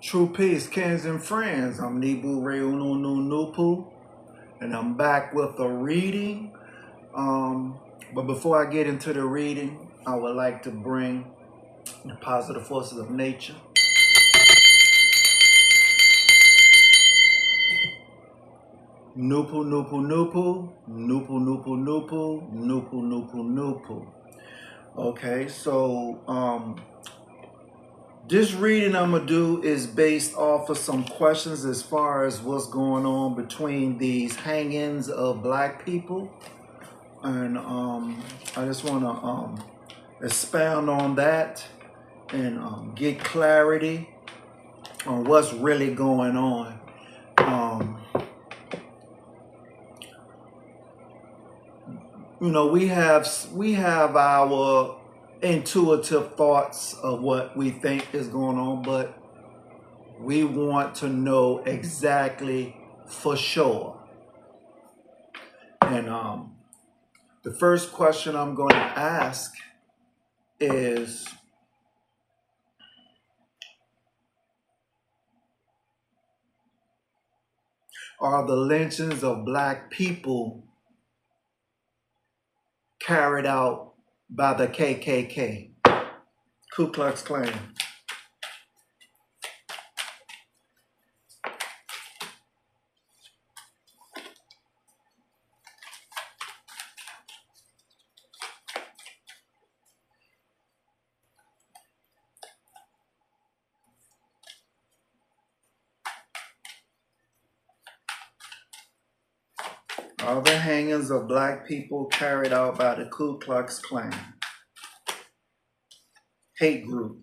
True peace, kins and friends. I'm QueeRaOpoo NoopooH, and I'm back with a reading. But before I get into the reading, I would like to bring the positive forces of nature. Noopoo, noopoo, noopoo, noopoo, noopoo, noopoo, noopoo, noopoo, noopoo. Okay, so this reading I'm gonna do is based off of some questions as far as what's going on between these hangings of black people, and I just want to expound on that and get clarity on what's really going on. You know, we have our intuitive thoughts of what we think is going on, but we want to know exactly for sure. And the first question I'm going to ask is, are the lynchings of black people carried out by the KKK, Ku Klux Klan? Are the hangings of black people carried out by the Ku Klux Klan hate group?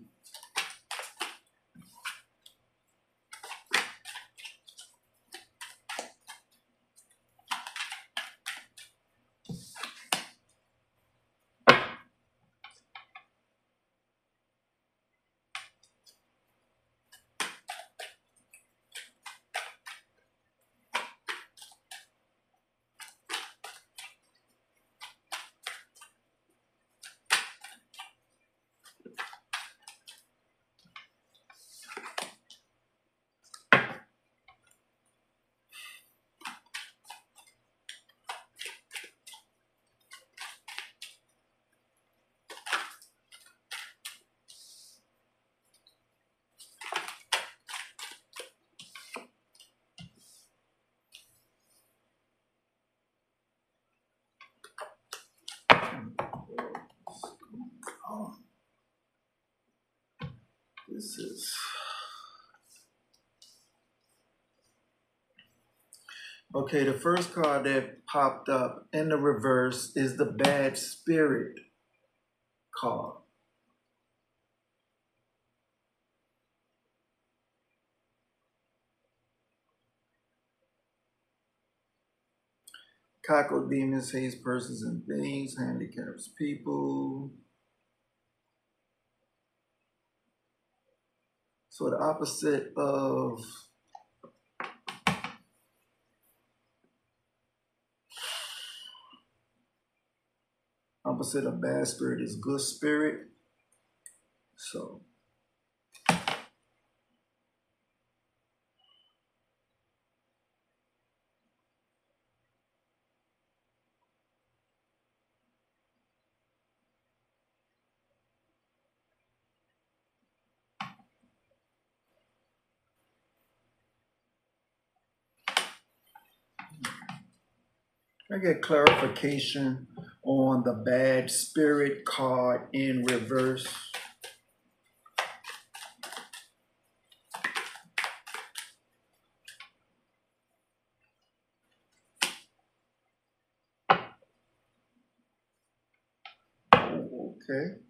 This is okay. The first card that popped up in the reverse is the bad spirit card. Cockle demons, hates persons and things, handicaps people. So the opposite of bad spirit is good spirit. So I get clarification on the bad spirit card in reverse. Okay.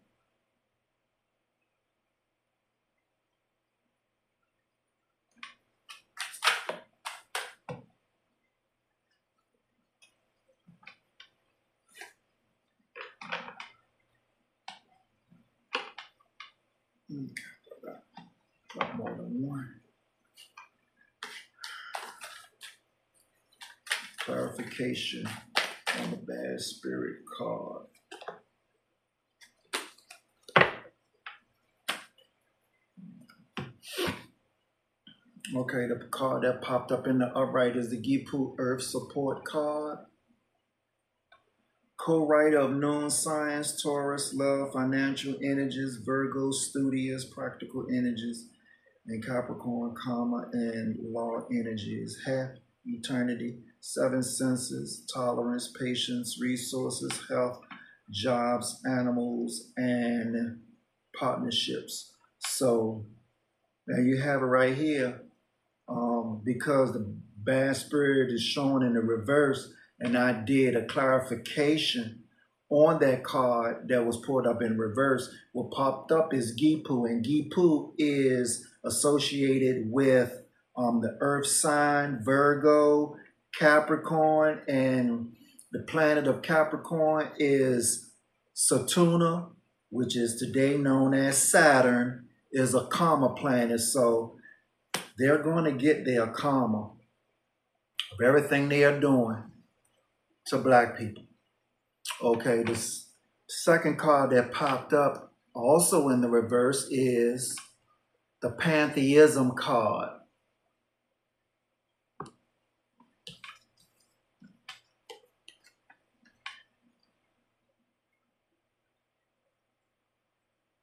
Got more than one. Clarification on the bad spirit card. Okay, the card that popped up in the upright is the QueeRaOpoo Earth Support card. Co-writer of Noon Science, Taurus, Love, Financial Energies, Virgo, Studious, Practical Energies, and Capricorn, Karma, and Law Energies. Half, Eternity, Seven Senses, Tolerance, Patience, Resources, Health, Jobs, Animals, and Partnerships. So now you have it right here. Because the bad spirit is shown in the reverse, and I did a clarification on that card that was pulled up in reverse. What popped up is QueeRaOpoo, and QueeRaOpoo is associated with the earth sign, Virgo, Capricorn, and the planet of Capricorn is Saturn, which is today known as Saturn, is a karma planet. So they're going to get their karma of everything they are doing to black people. Okay, the second card that popped up also in the reverse is the Pantheism card.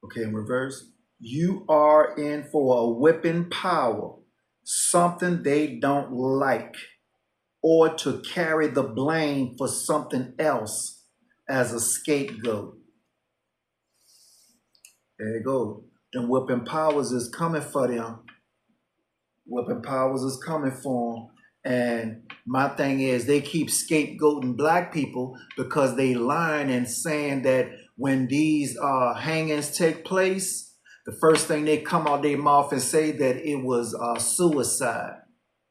Okay, in reverse, you are in for a whipping power, something they don't like, or to carry the blame for something else as a scapegoat. There you go. Them whipping powers is coming for them. Whipping powers is coming for them. And my thing is, they keep scapegoating black people because they lying and saying that when these hangings take place, the first thing they come out their mouth and say that it was suicide.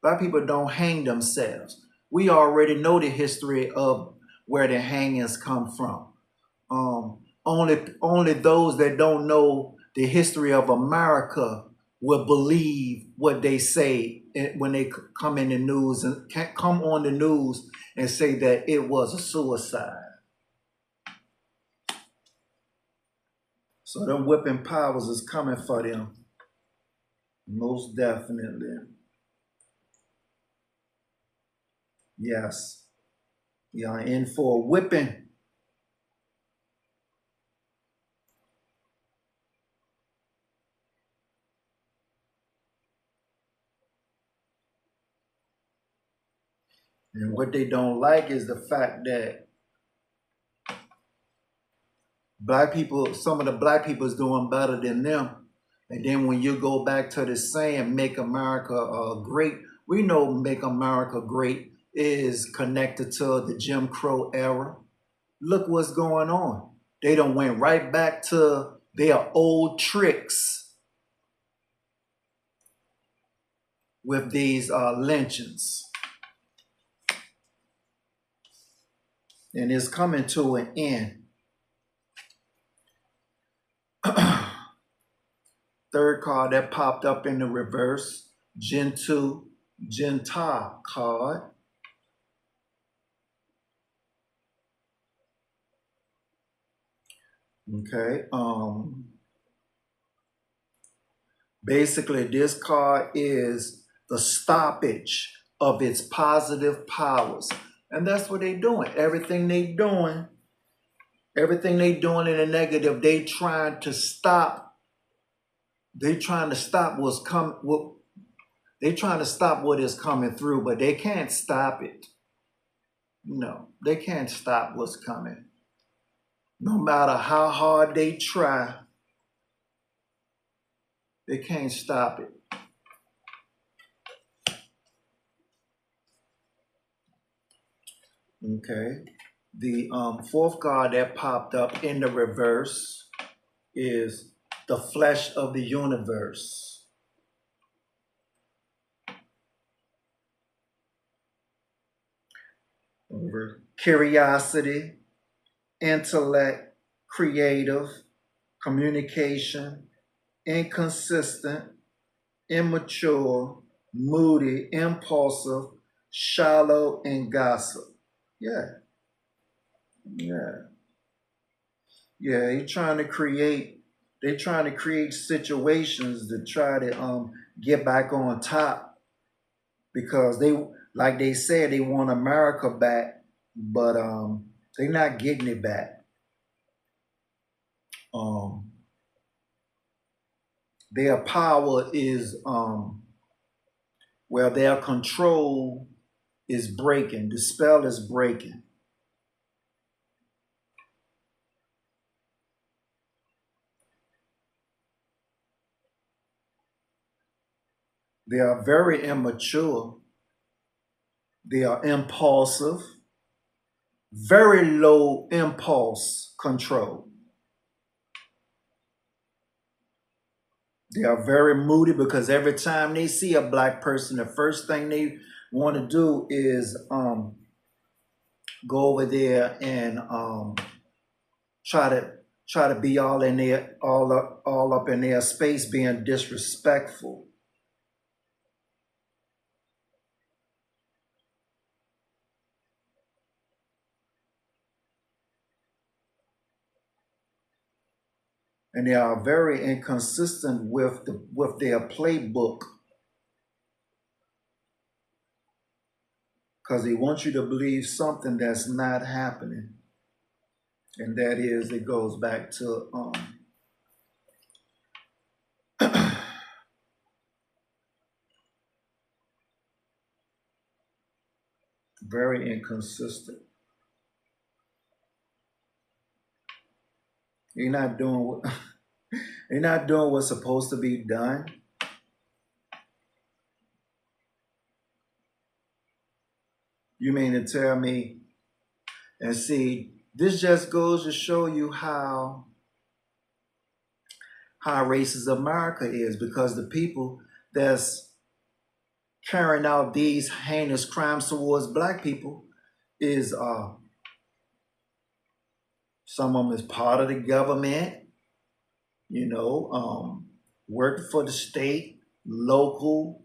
Black people don't hang themselves. We already know the history of where the hangings come from. Only those that don't know the history of America will believe what they say when they come in the news and come on the news and say that it was a suicide. So them whipping powers is coming for them. Most definitely. Yes. You're in for a whipping. And what they don't like is the fact that black people, some of the black people is doing better than them. And then when you go back to the saying, make America great, we know make America great is connected to the Jim Crow era. Look what's going on. They done went right back to their old tricks with these lynchings. And it's coming to an end. Third card that popped up in the reverse, Gentile card. Okay. Basically, this card is the stoppage of its positive powers. And that's what they're doing. Everything they doing in the negative, they trying to stop. They trying to stop what's coming. They trying to stop what is coming through, but they can't stop it. No, they can't stop what's coming. No matter how hard they try, they can't stop it. Okay. The fourth card that popped up in the reverse is the flesh of the universe. Curiosity, intellect, creative, communication, inconsistent, immature, moody, impulsive, shallow, and gossip. Yeah. They're trying to create situations to try to get back on top because they, like they said, they want America back, but they're not getting it back. Um, their power is well, their control is breaking. The spell is breaking. They are very immature. They are impulsive, very low impulse control. They are very moody because every time they see a black person, the first thing they want to do is go over there and try to be all in their all up in their space, being disrespectful. And they are very inconsistent with their playbook because they want you to believe something that's not happening, and that is, it goes back to very inconsistent. You're not doing what you're not doing what's supposed to be done. You mean to tell me? And see, this just goes to show you how racist America is, because the people that's carrying out these heinous crimes towards black people is some of them is part of the government, you know, working for the state, local.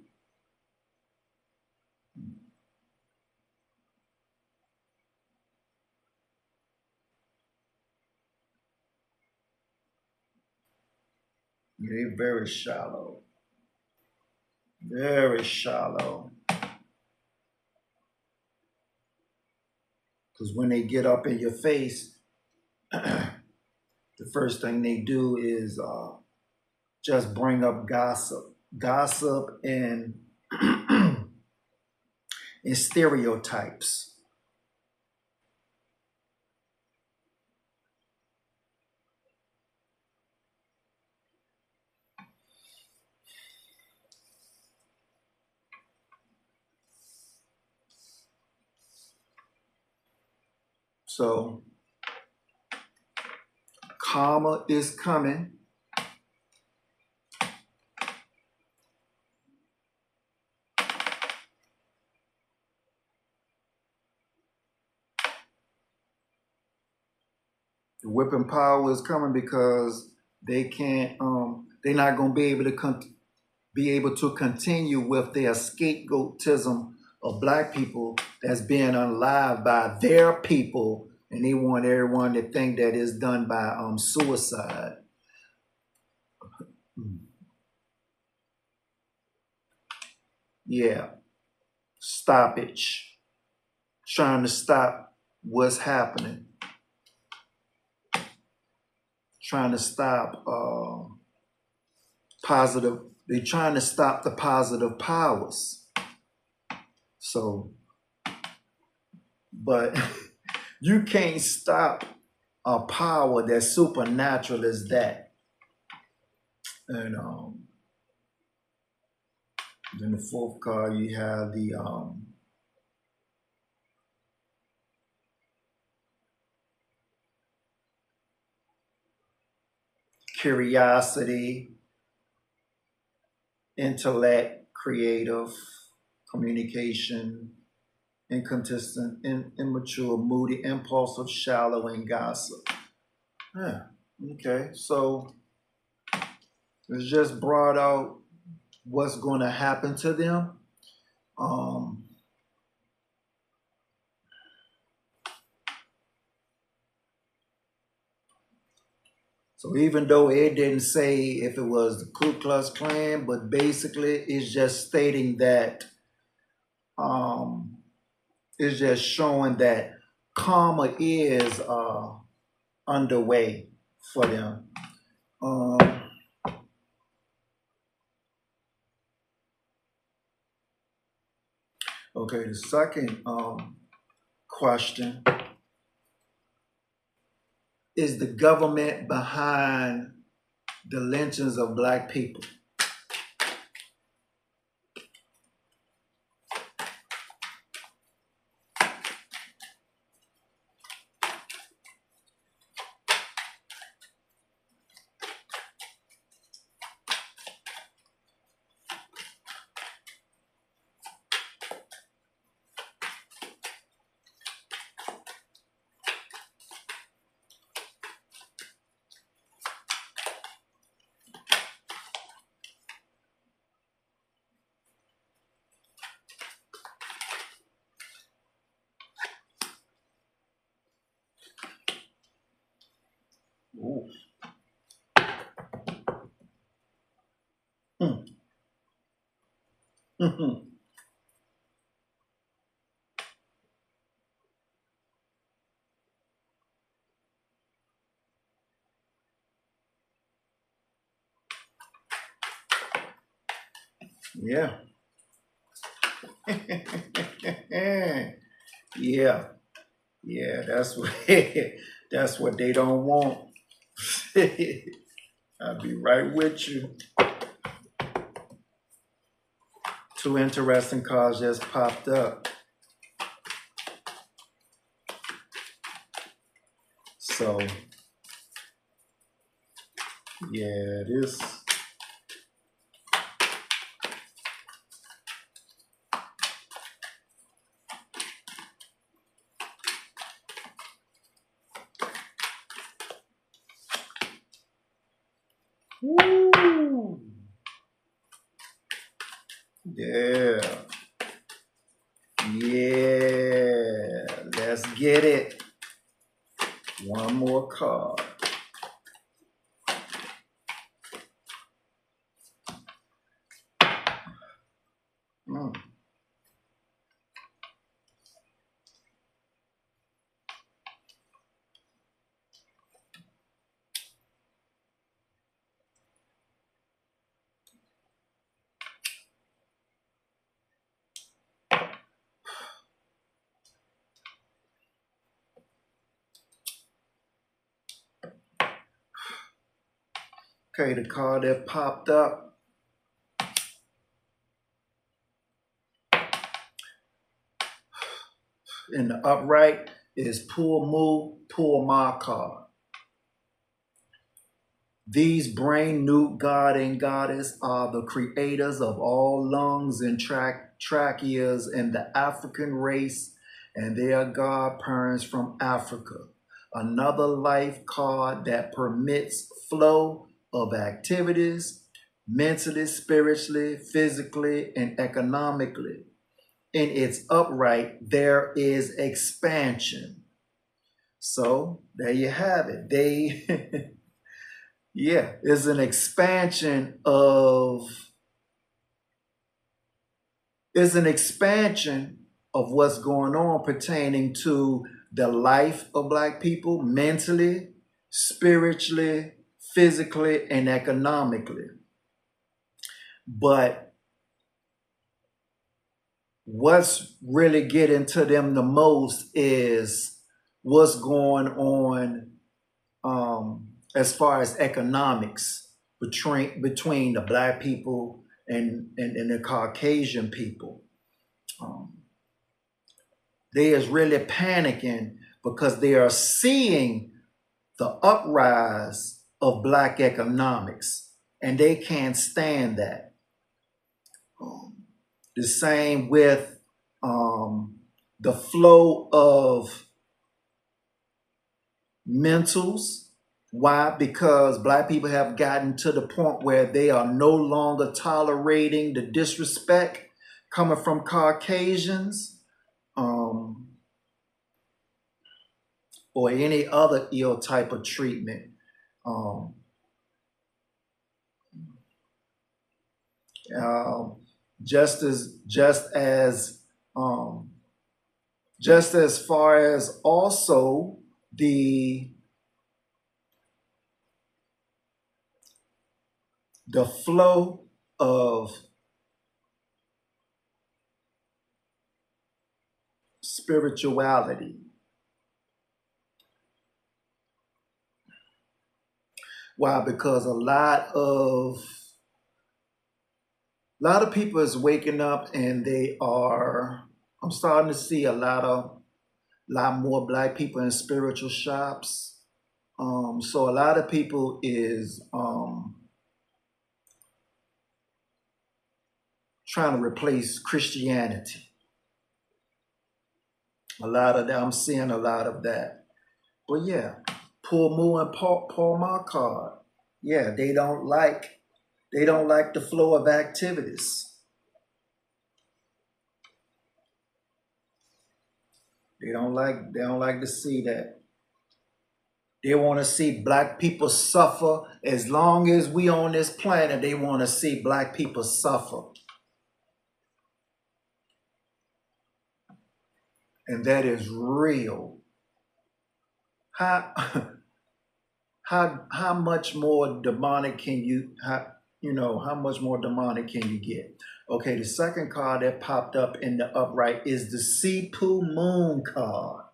They're very shallow, very shallow. Because when they get up in your face, the first thing they do is just bring up gossip and and stereotypes. So karma is coming. The whipping power is coming because they can't. They're not going to be able to continue with their scapegoatism of black people that's being unalived by their people, and they want everyone to think that it's done by suicide. Yeah, stoppage, trying to stop what's happening, trying to stop positive. They're trying to stop the positive powers. So, but you can't stop a power that's supernatural as that. And then the fourth card, you have the curiosity, intellect, creative, communication, inconsistent, immature, moody, impulsive, shallow, and gossip. Yeah. Okay. So it's just brought out what's going to happen to them. Um, so even though it didn't say if it was the Ku Klux Klan, but basically it's just stating that is just showing that karma is underway for them. Okay, the second question is the government behind the lynchings of Black people? Ooh. Yeah. Yeah. Yeah, that's what that's what they don't want. I'll be right with you. Two interesting cards just popped up. So yeah, this. Woo. Yeah. Yeah. Let's get it. One more card. Okay, the card that popped up in the upright is QueeRaOpoo card. These brain newt god and goddess are the creators of all lungs and tracheas in the African race, and they are godparents from Africa. Another life card that permits flow of activities, mentally, spiritually, physically, and economically. In its upright, there is expansion. So there you have it. They yeah, is an expansion of what's going on pertaining to the life of Black people mentally, spiritually, physically, and economically. But what's really getting to them the most is what's going on as far as economics between the Black people and the Caucasian people. They is really panicking because they are seeing the uprise of Black economics, and they can't stand that. The same with the flow of mentals. Why? Because Black people have gotten to the point where they are no longer tolerating the disrespect coming from Caucasians or any other ill type of treatment. Just as Um, just as far as also the flow of spirituality. Why? Because a lot of people is waking up and I'm starting to see a lot more black people in spiritual shops. So a lot of people is trying to replace Christianity. A lot of that, I'm seeing a lot of that. But yeah, Paul Moore and Paul Marcard. Yeah, they don't like the flow of activities. They don't like to see that. They want to see black people suffer. As long as we on this planet, they want to see black people suffer. And that is real. How how much more demonic can how much more demonic can you get? Okay, the second card that popped up in the upright is the Seepoo Moon card.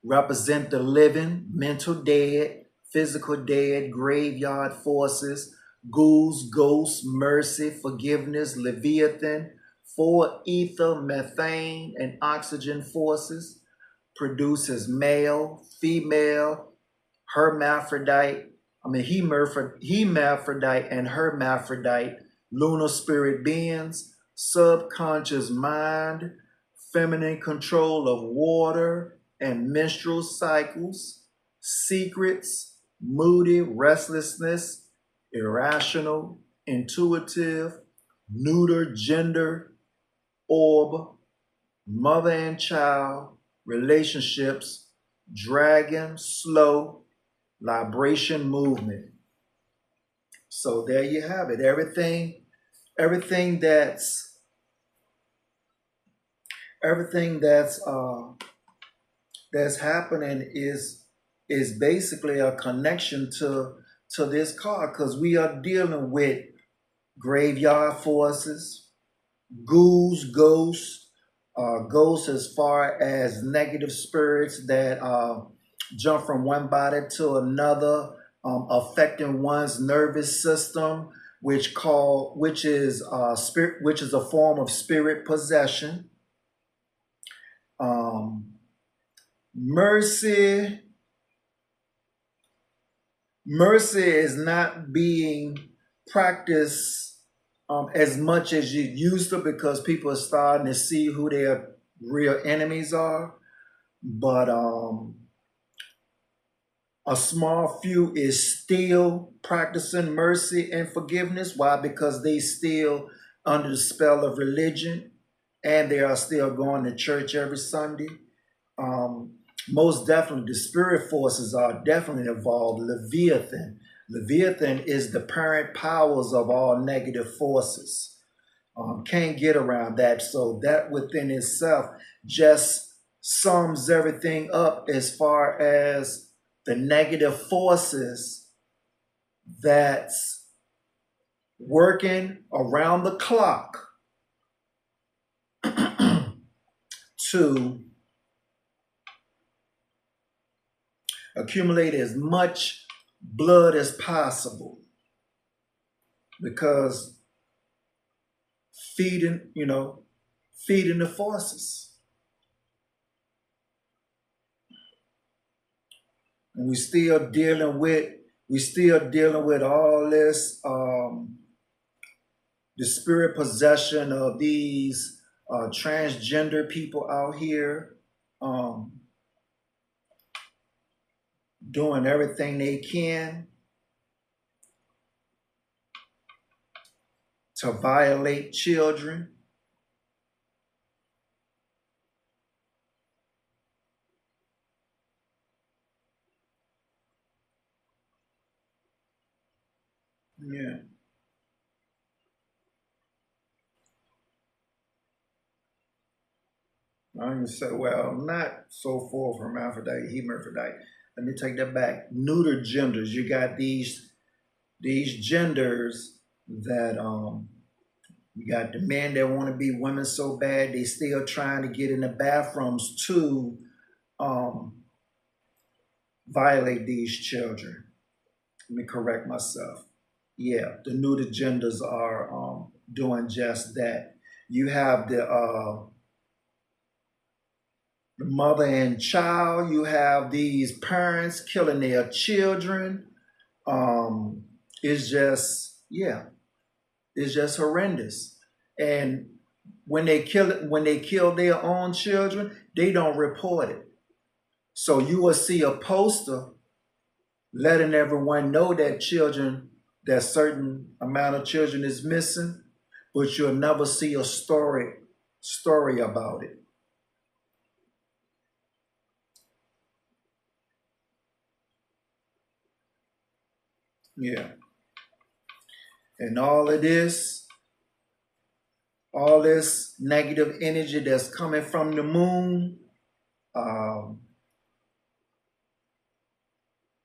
Represent the living, mental dead, physical dead, graveyard forces, ghouls, ghosts, mercy, forgiveness, Leviathan, four ether, methane, and oxygen forces. Produces male, female, hermaphrodite, hermaphrodite and hermaphrodite, lunar spirit beings, subconscious mind, feminine control of water and menstrual cycles, secrets, moody, restlessness, irrational, intuitive, neuter, gender, orb, mother and child, relationships, dragon, slow, libration movement. So there you have it. Everything that's everything that's happening is basically a connection to this card, because we are dealing with graveyard forces, ghouls, ghosts as far as negative spirits that jump from one body to another, affecting one's nervous system, which is spirit, which is a form of spirit possession. Um, mercy, mercy is not being practiced as much as you used to, because people are starting to see who their real enemies are. But a small few is still practicing mercy and forgiveness. Why? Because they still under the spell of religion, and they are still going to church every Sunday. Um, Most definitely, the spirit forces are definitely involved. Leviathan is the parent powers of all negative forces. Can't get around that. So that within itself just sums everything up as far as the negative forces that's working around the clock to accumulate as much blood as possible, because feeding, feeding the forces. And we still dealing with all this, the spirit possession of these transgender people out here, um, doing everything they can to violate children. Yeah. I can say, well, not so far from hermaphrodite, hermaphrodite. Let me take that back. Neuter genders. You got these genders that you got the men that want to be women so bad they still trying to get in the bathrooms to violate these children. Let me correct myself. Yeah, the neuter genders are doing just that. You have the mother and child. You have these parents killing their children. It's just, yeah, it's just horrendous. And when they kill their own children, they don't report it. So you will see a poster letting everyone know that certain amount of children is missing, but you'll never see a story about it. Yeah. And all this negative energy that's coming from the moon,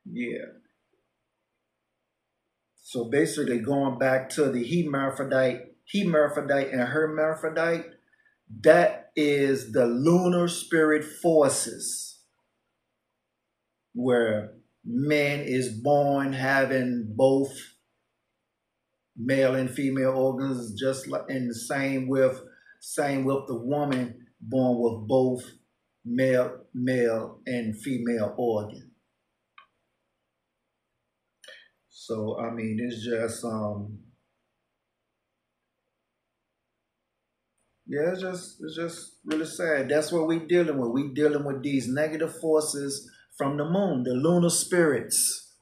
yeah. So basically going back to the hermaphrodite and hermaphrodite, that is the lunar spirit forces where man is born having both male and female organs, just like, and the same with the woman born with both male and female organ. So I mean, it's just yeah, it's just really sad. That's what we dealing with. We dealing with these negative forces from the moon, the lunar spirits,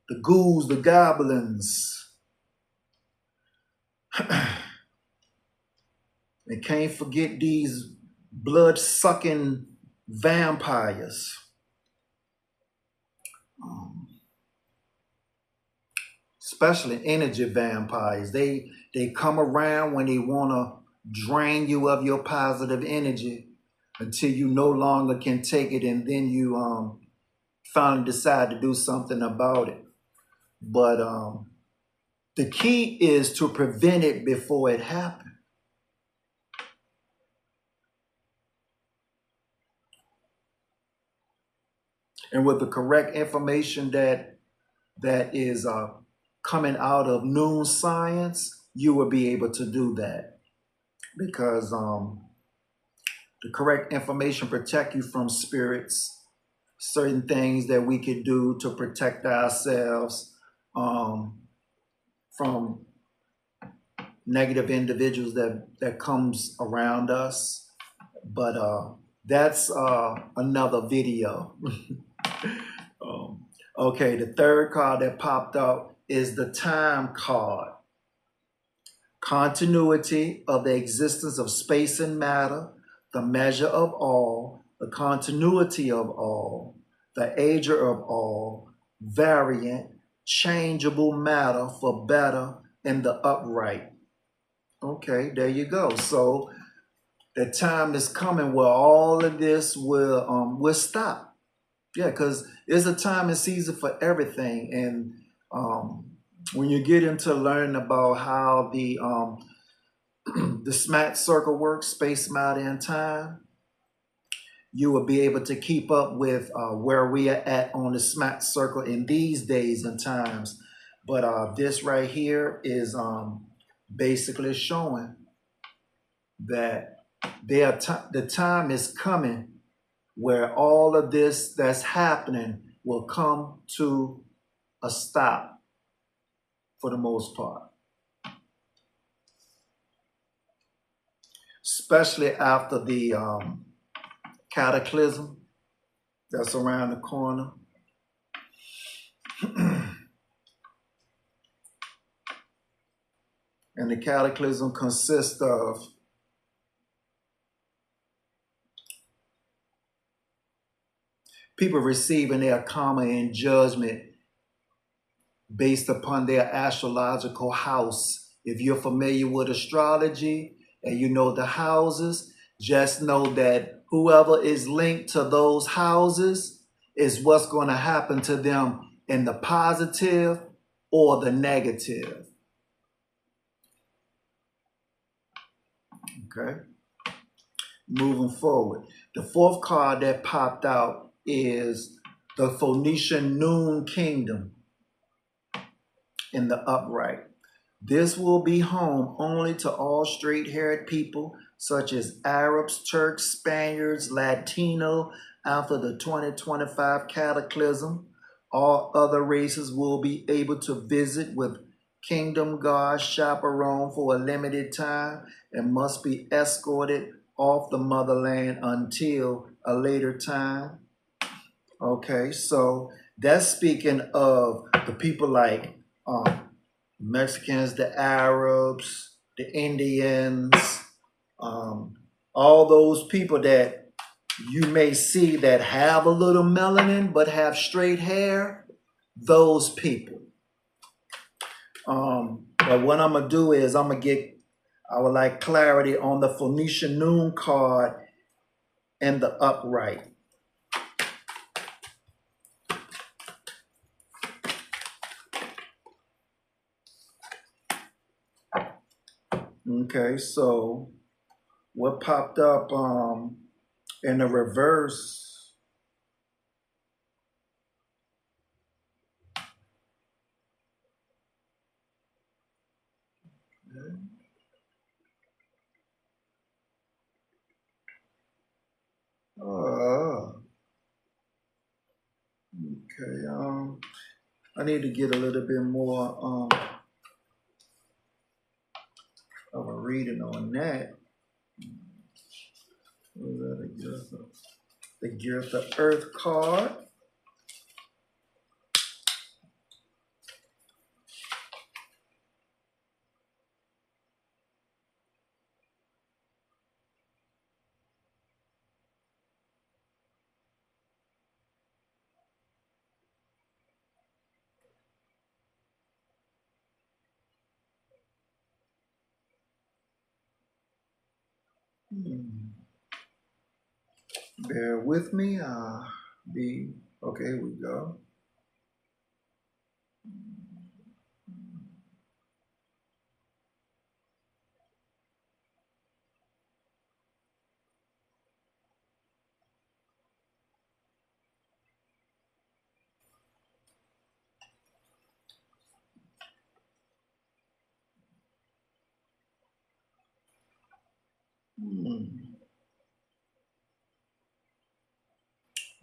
the ghouls, the goblins. And can't forget these blood-sucking vampires. Especially energy vampires. They come around when they want to drain you of your positive energy until you no longer can take it, and then you finally decide to do something about it. But the key is to prevent it before it happens. And with the correct information that is coming out of noon science, you will be able to do that, because the correct information protect you from spirits, certain things that we could do to protect ourselves from negative individuals that comes around us. But that's another video. Okay, the third card that popped up is the time card. Continuity of the existence of space and matter, the measure of all, the continuity of all, the ager of all, variant, changeable matter for better, and the upright. Okay, there you go. So the time is coming where all of this will stop. Yeah, because there's a time and season for everything. And when you get into learning about how the the SMAT circle works, space, matter, and time, you will be able to keep up with where we are at on the SMAT circle in these days and times. But this right here is basically showing that the time is coming where all of this that's happening will come to a stop for the most part. Especially after the cataclysm that's around the corner. And the cataclysm consists of people receiving their karma and judgment based upon their astrological house. If you're familiar with astrology and you know the houses, Just know that whoever is linked to those houses is what's going to happen to them in the positive or the negative. Okay. Moving forward. The fourth card that popped out is the Phoenician Noon Kingdom in the upright. This will be home only to all straight-haired people such as Arabs, Turks, Spaniards, Latino after the 2025 cataclysm. All other races will be able to visit with Kingdom Guard chaperone for a limited time and must be escorted off the motherland until a later time. Okay, so that's speaking of the people like Mexicans, the Arabs, the Indians, all those people that you may see that have a little melanin but have straight hair, those people. But what I'm gonna do is I would like clarity on the Phoenician Noon card and the upright. Okay, so what popped up in the reverse? Okay, I need to get a little bit more of a reading on that. What was that? The Girtha Earth card. Bear with me. Okay, here we go.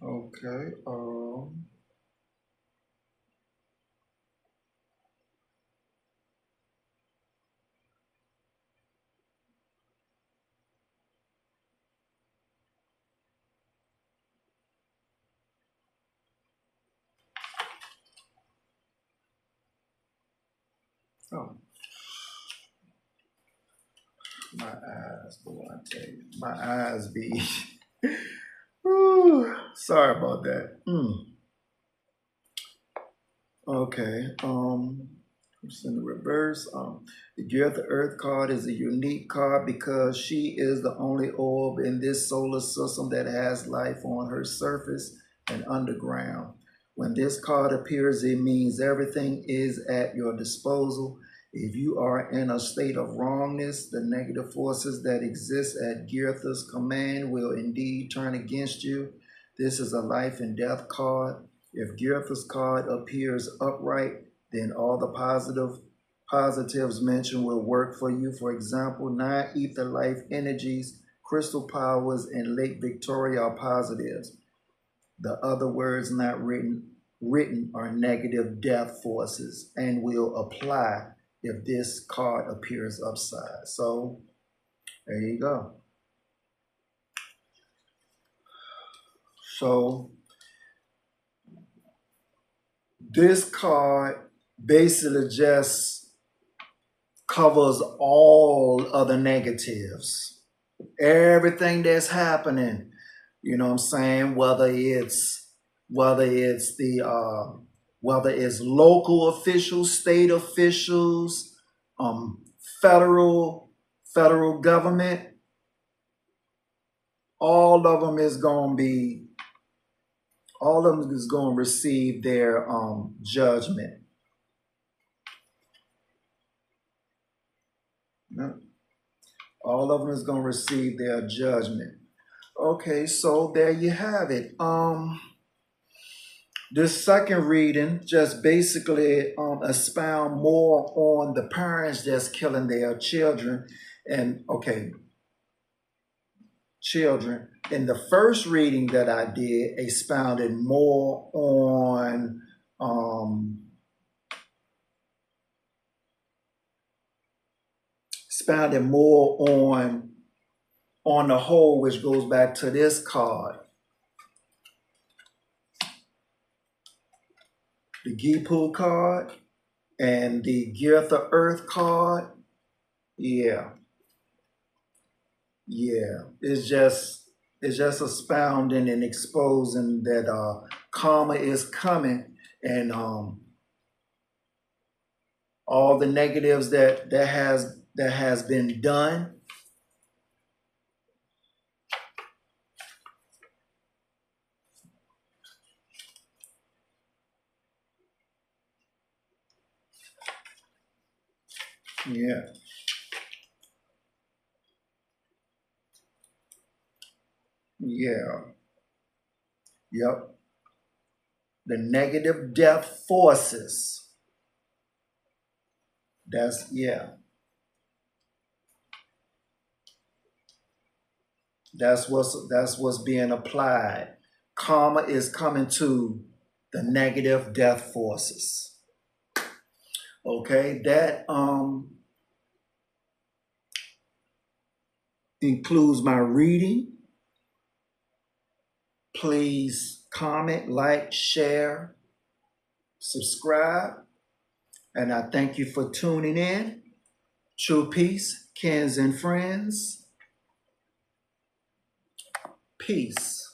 Okay. Oh, my eyes, boy, I tell you, my eyes be. Whew, sorry about that. Okay. It's in the reverse. The Girtha Earth card is a unique card because she is the only orb in this solar system that has life on her surface and underground. When this card appears, it means everything is at your disposal. If you are in a state of wrongness, the negative forces that exist at Girtha's command will indeed turn against you. This is a life and death card. If Girtha's card appears upright, then all the positives mentioned will work for you. For example, 9 ether life energies, crystal powers, and Lake Victoria are positives. The other words not written are negative death forces and will apply if this card appears upside. So there you go. So this card basically just covers all other negatives. Everything that's happening, you know what I'm saying? Whether it's local officials, state officials, federal government, all of them is going to be, all of them is going to receive their judgment. All of them is going to receive their judgment. Okay, so there you have it. This second reading just basically expound more on the parents that's killing their children. And okay, children. In the first reading that I did, expounded more on on the whole, which goes back to this card. The Geepool card and the Gear the Earth card. Yeah. It's just expounding and exposing that karma is coming, and all the negatives that has been done. Yeah. Yep. The negative death forces. That's what's being applied. Karma is coming to the negative death forces. Okay, that includes my reading. Please comment, like, share, subscribe, and I thank you for tuning in. True peace, Kins and friends. Peace.